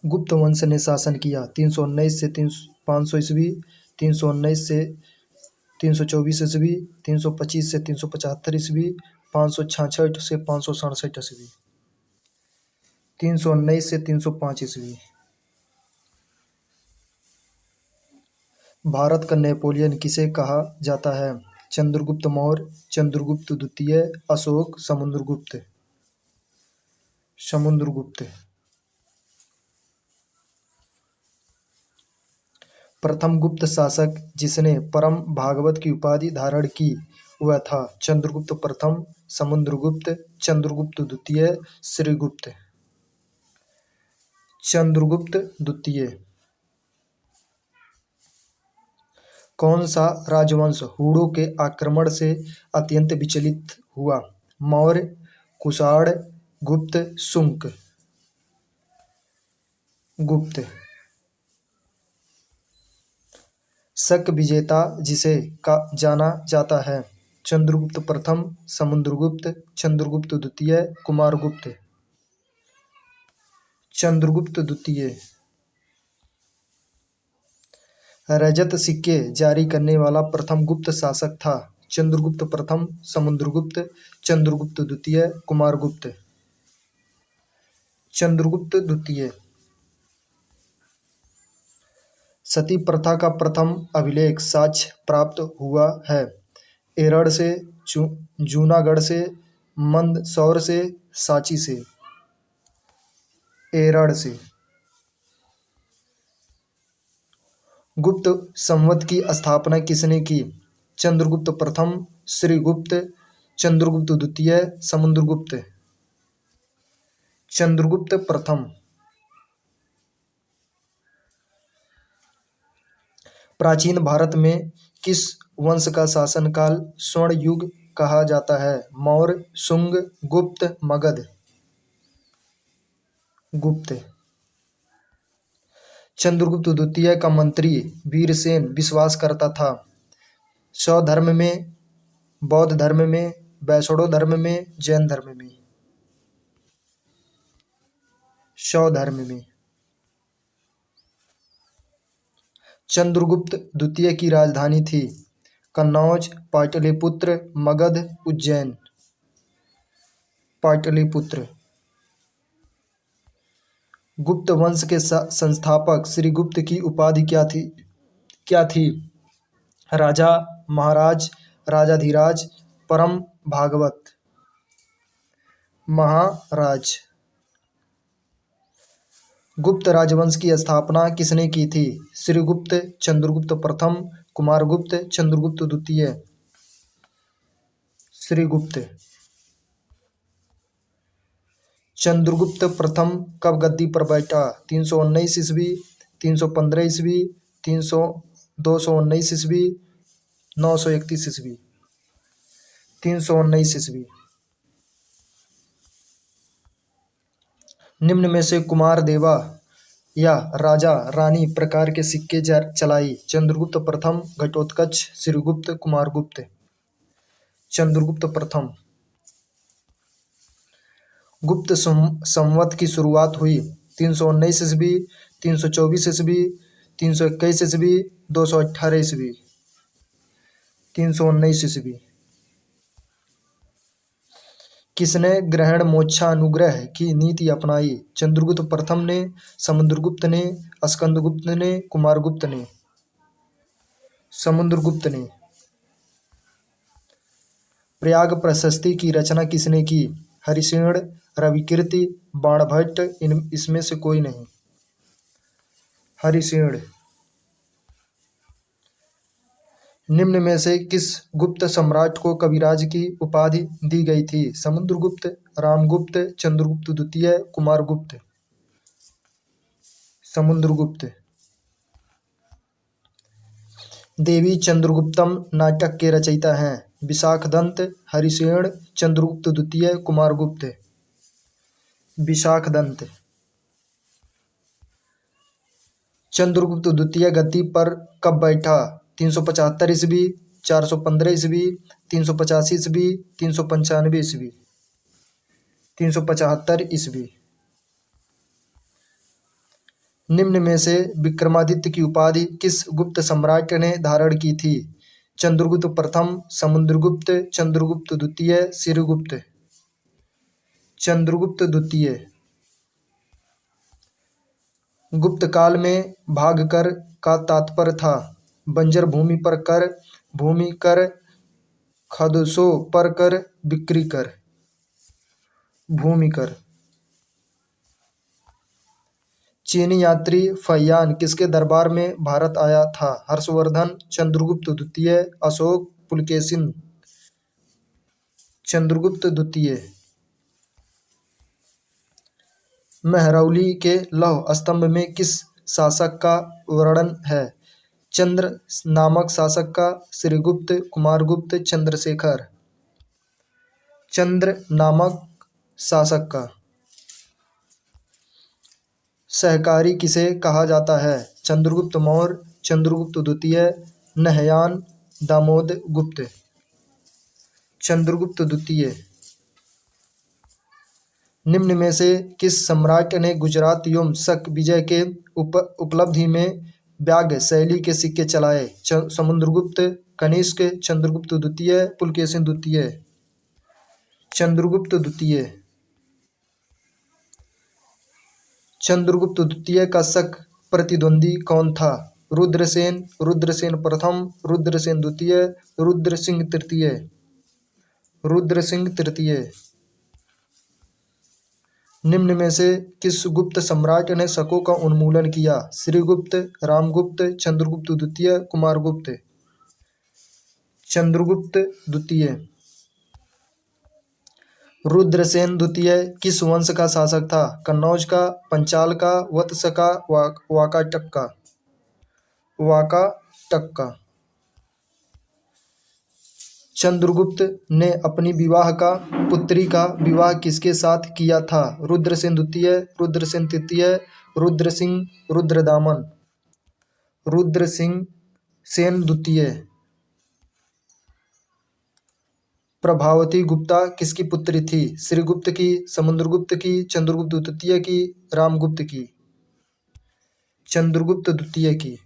गुप्त वंश ने शासन किया 319 से 500 ईस्वी, 319 से 324 ईस्वी, 325 से 375 ईस्वी, 566 से 567 ईस्वी, 319 से 305 ईस्वी। भारत का नेपोलियन किसे कहा जाता है? चंद्रगुप्त मौर्य, चंद्रगुप्त द्वितीय, अशोक, समुद्रगुप्त। समुद्रगुप्त। प्रथम गुप्त शासक जिसने परम भागवत की उपाधि धारण की वह था चंद्रगुप्त प्रथम, समुद्रगुप्त, चंद्रगुप्त द्वितीय, श्रीगुप्त। चंद्रगुप्त द्वितीय। कौन सा राजवंश हूणों के आक्रमण से अत्यंत विचलित हुआ? मौर्य, कुषाण, गुप्त, शुंग। गुप्त। शक विजेता जिसे का जाना जाता है? चंद्रगुप्त प्रथम, समुद्रगुप्त, चंद्रगुप्त द्वितीय, कुमारगुप्त। चंद्रगुप्त द्वितीय। रजत सिक्के जारी करने वाला प्रथम गुप्त शासक था? चंद्रगुप्त प्रथम, समुद्रगुप्त, चंद्रगुप्त द्वितीय, कुमारगुप्त। चंद्रगुप्त द्वितीय। सती प्रथा का प्रथम अभिलेख साक्ष्य प्राप्त हुआ है? एरड़ से, जूनागढ़ से, मंदसौर से, सांची से। एरड़ से। गुप्त संवत की स्थापना किसने की? चंद्रगुप्त प्रथम, श्रीगुप्त, चंद्रगुप्त द्वितीय, समुद्रगुप्त। चंद्रगुप्त प्रथम। प्राचीन भारत में किस वंश का शासनकाल स्वर्ण युग कहा जाता है? मौर्य, शुंग, गुप्त, मगध। गुप्त। चंद्रगुप्त द्वितीय का मंत्री वीरसेन विश्वास करता था शैव धर्म में, बौद्ध धर्म में, वैष्णव धर्म में, जैन धर्म में। शैव धर्म में। चंद्रगुप्त द्वितीय की राजधानी थी? कन्नौज, पाटलिपुत्र, मगध, उज्जैन। पाटलिपुत्र। गुप्त वंश के संस्थापक श्रीगुप्त की उपाधि क्या थी? राजा, महाराज, राजाधिराज, परम भागवत। महाराज। गुप्त राजवंश की स्थापना किसने की थी? श्रीगुप्त, चंद्रगुप्त प्रथम, कुमारगुप्त, चंद्रगुप्त द्वितीय। श्रीगुप्त। चंद्रगुप्त प्रथम कब गद्दी पर बैठा? 319 ईस्वी, 315 ईस्वी, 219 ईस्वी, 931 ईस्वी। 319 ईस्वी। निम्न में से कुमार देवा या राजा रानी प्रकार के सिक्के चलाई? चंद्रगुप्त प्रथम, घटोत्कच, श्रीगुप्त, कुमारगुप्त। चंद्रगुप्त प्रथम। गुप्त संवत की शुरुआत हुई 319 ईस्वी, 324 ईस्वी, 321 ईस्वी, 218 ईस्वी। 319 ईस्वी। किसने ग्रहण मोक्षानुग्रह की नीति अपनाई? चंद्रगुप्त प्रथम ने, समुद्रगुप्त ने, स्कंदगुप्त ने, कुमारगुप्त ने। समुद्रगुप्त ने। प्रयाग प्रशस्ति की रचना किसने की? हरिसेन, रविकीर्ति, बाणभट्ट, इसमें से कोई नहीं। हरिसेन। निम्न में से किस गुप्त सम्राट को कविराज की उपाधि दी गई थी? समुद्रगुप्त, रामगुप्त, चंद्रगुप्त द्वितीय, कुमारगुप्त। समुद्रगुप्त। देवी चंद्रगुप्तम नाटक के रचयिता हैं? विशाखदंत, हरिसेन, चंद्रगुप्त द्वितीय, कुमारगुप्त। विशाखदंत। चंद्रगुप्त द्वितीय गद्दी पर कब बैठा? 375 ईस्वी, 415 ईस्वी, 385 ईस्वी, 395 ईस्वी। 375 ईस्वी। निम्न में से विक्रमादित्य की उपाधि किस गुप्त सम्राट ने धारण की थी? चंद्रगुप्त प्रथम, समुद्रगुप्त, चंद्रगुप्त द्वितीय, श्रीगुप्त। चंद्रगुप्त द्वितीय। गुप्त काल में भाग कर का तात्पर्य था बंजर भूमि पर कर, भूमि कर, खदशों पर कर, बिक्री कर। भूमि कर। चीनी यात्री फहियान किसके दरबार में भारत आया था? हर्षवर्धन, चंद्रगुप्त द्वितीय, अशोक, पुलकेशिन। चंद्रगुप्त द्वितीय। मेहरौली के लौह स्तंभ में किस शासक का वर्णन है? चंद्र नामक शासक का, श्रीगुप्त, कुमारगुप्त, चंद्रशेखर। चंद्र नामक शासक का। सहकारी किसे कहा जाता है? चंद्रगुप्त मौर्य, चंद्रगुप्त द्वितीय, नहयान, दामोद गुप्त। चंद्रगुप्त द्वितीय। निम्न में से किस सम्राट ने गुजरात एवं शक विजय के उपलब्धि में व्याघ्र शैली के सिक्के चलाए? समुद्रगुप्त, कनिष्क, चंद्रगुप्त द्वितीय, पुलकेशिन द्वितीय। चंद्रगुप्त द्वितीय। चंद्रगुप्त द्वितीय का शक प्रतिद्वंदी कौन था? रुद्रसेन, रुद्रसेन प्रथम, रुद्रसेन द्वितीय, रुद्रसिंह तृतीय। रुद्रसिंह तृतीय। निम्न में से किस गुप्त सम्राट ने शकों का उन्मूलन किया? श्रीगुप्त, रामगुप्त, चंद्रगुप्त द्वितीय, कुमारगुप्त। चंद्रगुप्त द्वितीय। रुद्रसेन द्वितीय किस वंश का शासक था? कन्नौज का, पंचाल का, वत्स का, वाकाटक का। वाकाटक का। चंद्रगुप्त ने अपनी विवाह का पुत्री का विवाह किसके साथ किया था? रुद्रसेन द्वितीय, रुद्रसेन तृतीय, रुद्रसिंह, रुद्रदामन। रुद्रसिंह सेन द्वितीय। प्रभावती गुप्ता किसकी पुत्री थी? श्रीगुप्त की, समुद्रगुप्त की, चंद्रगुप्त द्वितीय की, रामगुप्त की। चंद्रगुप्त द्वितीय की।